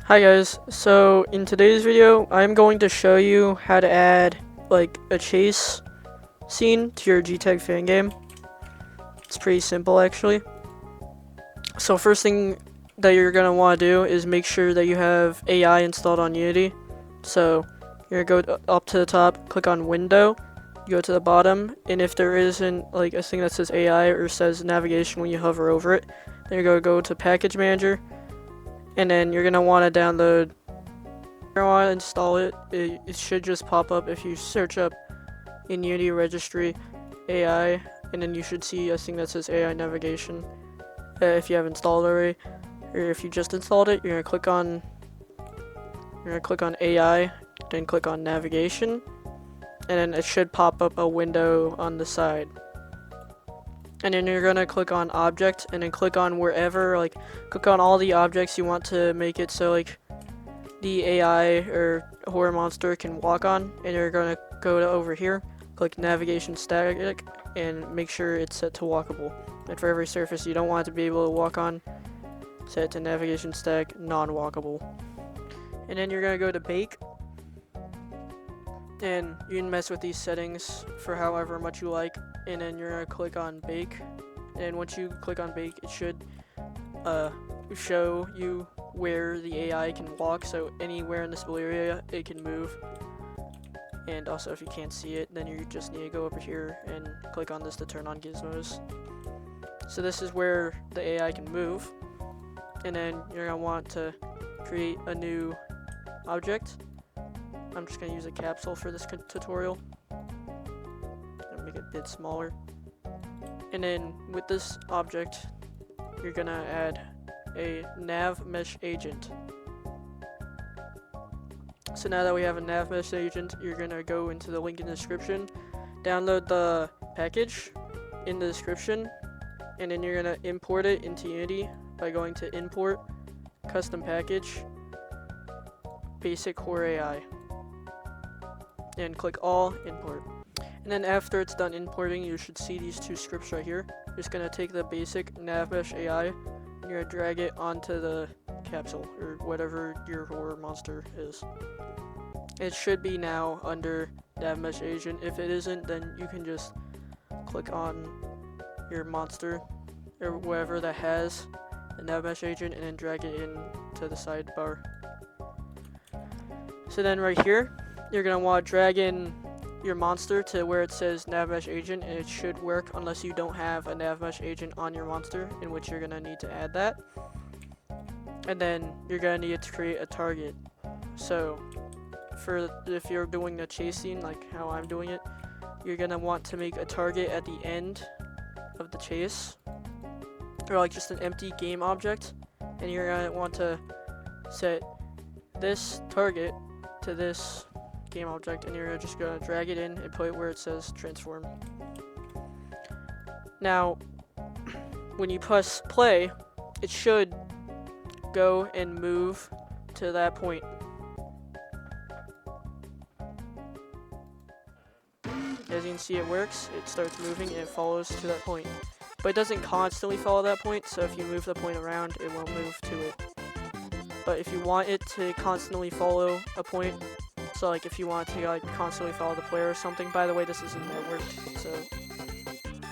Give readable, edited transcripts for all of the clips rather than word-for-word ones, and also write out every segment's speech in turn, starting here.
Hi guys, so in today's video, I'm going to show you how to add like a chase scene to your Gtag fan game. It's pretty simple actually. So first thing that you're going to want to do is make sure that you have AI installed on Unity. So you're going to go up to the top, click on window, go to the bottom, and if there isn't like a thing that says AI or says navigation when you hover over it, then you're going to go to package manager, and then you're going to want to download. If you want to install it, it should just pop up if you search up in Unity registry AI, and then you should see a thing that says AI navigation. If you have installed already, or if you just installed it, you're gonna click on AI, then click on navigation, and then it should pop up a window on the side. And then you're gonna click on object, and then click on wherever, like click on all the objects you want to make it so like the AI or horror monster can walk on, and you're gonna go to over here, click navigation static, and make sure it's set to walkable. And for every surface you don't want it to be able to walk on, set to navigation static non-walkable. And then you're gonna go to bake, and you can mess with these settings for however much you like, and then you're gonna click on bake, and once you click on bake it should show you where the AI can walk, so anywhere in this blue area it can move. And also if you can't see it, then you just need to go over here and click on this to turn on gizmos. So this is where the AI can move, and then you're gonna want to create a new object. I'm just gonna use a capsule for this tutorial. I'll make it a bit smaller. And then with this object, you're gonna add a nav mesh agent. So now that we have a nav mesh agent, you're gonna go into the link in the description, download the package in the description, and then you're gonna import it into Unity by going to import, custom package, basic horror AI, and click all, import. And then after it's done importing, you should see these two scripts right here. You're just gonna take the basic nav mesh AI, and you're gonna drag it onto the capsule or whatever your horror monster is. It should be now under nav mesh agent. If it isn't, then you can just click on your monster or whatever that has the nav mesh agent and then drag it in to the sidebar. So then right here, you're gonna want to drag in your monster to where it says nav mesh agent, and it should work unless you don't have a nav mesh agent on your monster, in which you're gonna need to add that. And then you're gonna need to create a target. So for if you're doing a chase scene like how I'm doing it, you're gonna want to make a target at the end of the chase, or like just an empty game object, and you're gonna want to set this target to this game object, and you're just gonna drag it in and put it where it says transform. Now when you press play, it should go and move to that point. As you can see, it works. It starts moving and it follows to that point, but it doesn't constantly follow that point, so if you move the point around, it won't move to it. But if you want it to constantly follow a point, so like if you want to like constantly follow the player or something, by the way, this isn't networked, so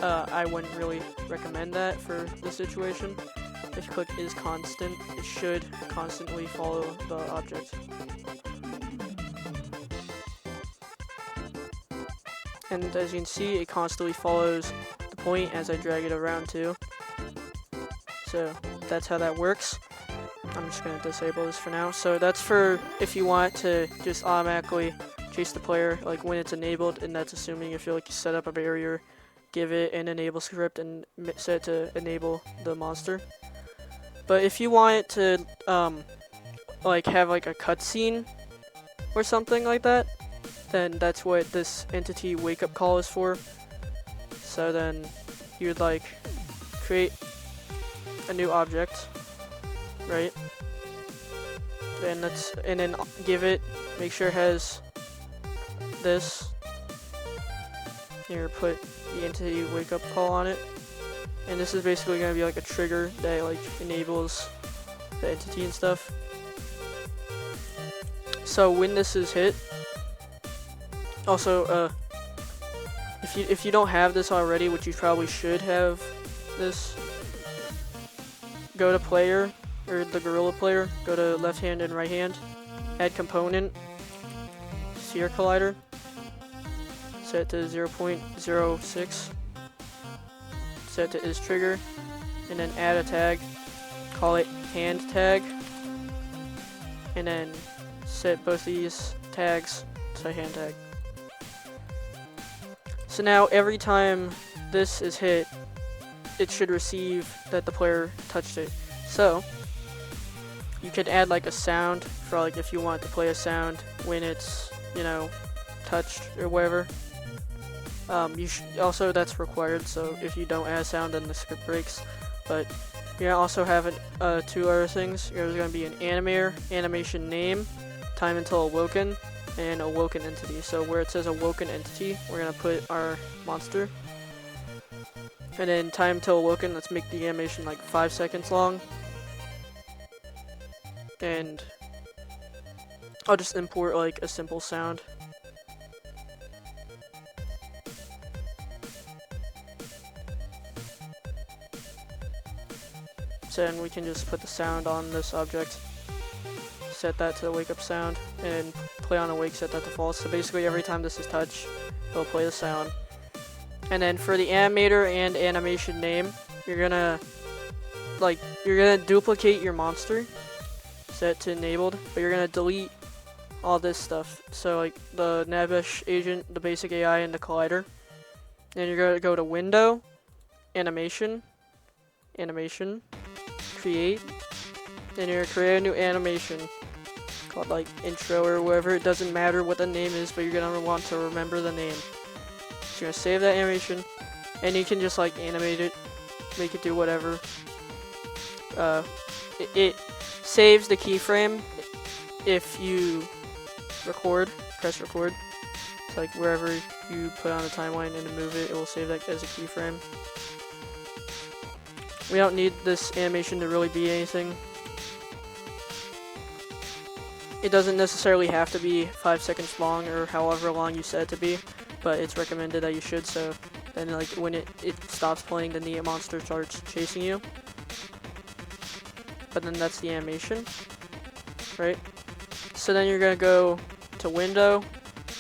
I wouldn't really recommend that for this situation. If click is constant, it should constantly follow the object. And as you can see, it constantly follows the point as I drag it around too. So that's how that works. I'm just going to disable this for now. So that's for if you want to just automatically chase the player, like when it's enabled, and that's assuming if you like set up a barrier, give it an enable script, and set it to enable the monster. But if you want it to like have like a cutscene or something like that, then that's what this entity wake up call is for. So then you would like create a new object, right? And then give it, make sure it has this. Here, put the entity wake up call on it, and this is basically gonna be like a trigger that like enables the entity and stuff. So when this is hit, also if you don't have this already, which you probably should have this, go to player, or the gorilla player, go to left hand and right hand, add component, sphere collider, set to 0.06, set to is trigger, and then add a tag, call it hand tag, and then set both these tags to hand tag. So now every time this is hit, it should receive that the player touched it. So you could add like a sound for like if you want to play a sound when it's, you know, touched or whatever. You also, that's required, so if you don't add a sound then the script breaks. But you're gonna also have two other things. There's gonna be an animator, animation name, time until awoken, and awoken entity. So where it says awoken entity, we're gonna put our monster. And then time till awoken, let's make the animation like 5 seconds long. And I'll just import like a simple sound. So then we can just put the sound on this object, set that to the wake up sound, and play on awake, set that to false. So basically every time this is touched, it'll play the sound. And then for the animator and animation name, you're gonna duplicate your monster, set to enabled, but you're gonna delete all this stuff. So like the Navish agent, the basic AI, and the collider. Then you're gonna go to window, animation, create, and you're gonna create a new animation called like intro or whatever. It doesn't matter what the name is, but you're gonna want to remember the name. So you're gonna save that animation, and you can just like animate it, make it do whatever. It saves the keyframe if you press record. It's like wherever you put on the timeline and move it, it will save that as a keyframe. We don't need this animation to really be anything. It doesn't necessarily have to be 5 seconds long or however long you set it to be, but it's recommended that you should, so then like when it stops playing, then the monster starts chasing you. But then that's the animation, right? So then you're gonna go to window,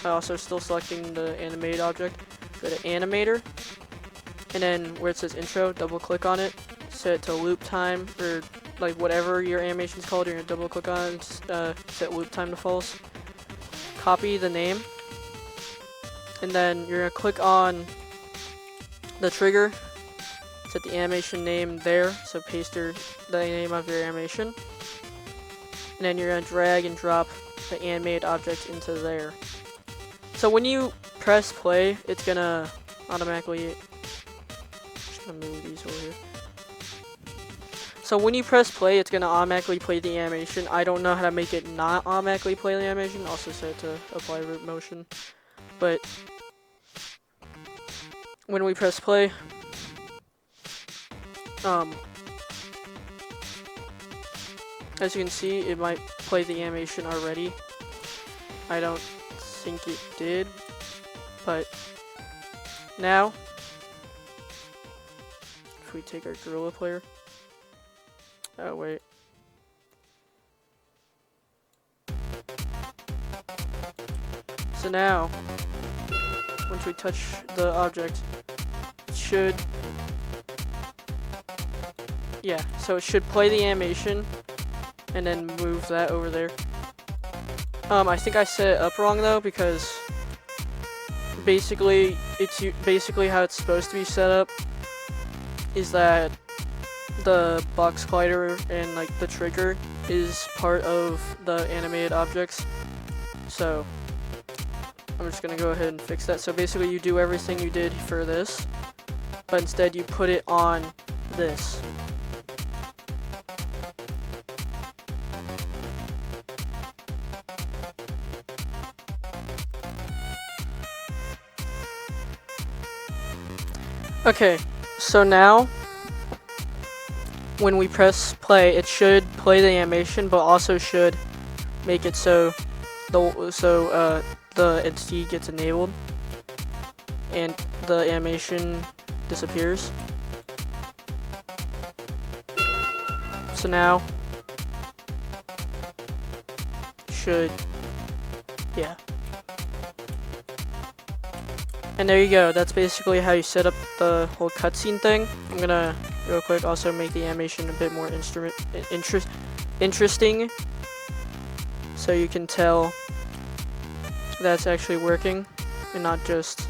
also still selecting the animated object, go to animator, and then where it says intro, double click on it, set it to loop time, or like whatever your animation is called, you're gonna double click on it, set loop time to false, copy the name, and then you're gonna click on the trigger, set the animation name there, so paste the name of your animation, and then you're gonna drag and drop the animated object into there. So when you press play, it's gonna automatically, just gonna move these over here. So when you press play, it's gonna automatically play the animation. I don't know how to make it not automatically play the animation. Also set it to apply root motion. But when we press play, as you can see, it might play the animation already. I don't think it did, but now, if we take our gorilla player, oh wait, so now, once we touch the object, it should, yeah, so it should play the animation, and then move that over there. I think I set it up wrong though, because basically how it's supposed to be set up is that the box collider and like the trigger is part of the animated objects. So I'm just gonna go ahead and fix that. So basically you do everything you did for this, but instead you put it on this. Okay, so now when we press play, it should play the animation, but also should make it so the entity gets enabled and the animation disappears. So now yeah. And there you go. That's basically how you set up the whole cutscene thing. I'm gonna real quick also make the animation a bit more interesting, so you can tell that's actually working and not just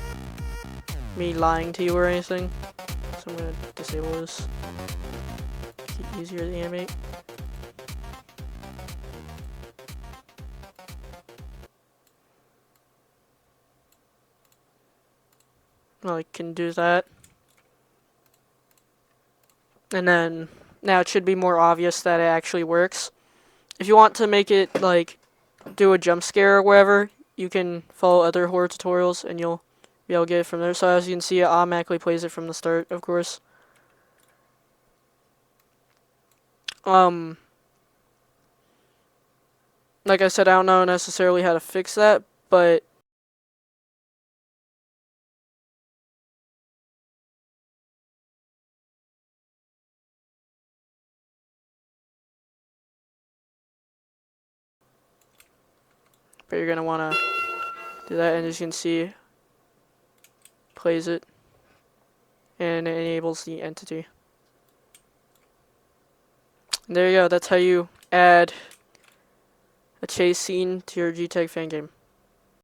me lying to you or anything. So I'm gonna disable this. Make it easier to animate. Well, I can do that. And then now it should be more obvious that it actually works. If you want to make it like do a jump scare or whatever, you can follow other horror tutorials and you'll be able to get it from there. So as you can see, it automatically plays it from the start, of course. Like I said, I don't know necessarily how to fix that, but you're gonna wanna do that, and as you can see, plays it and it enables the entity. And there you go. That's how you add a chase scene to your Gtag fan game.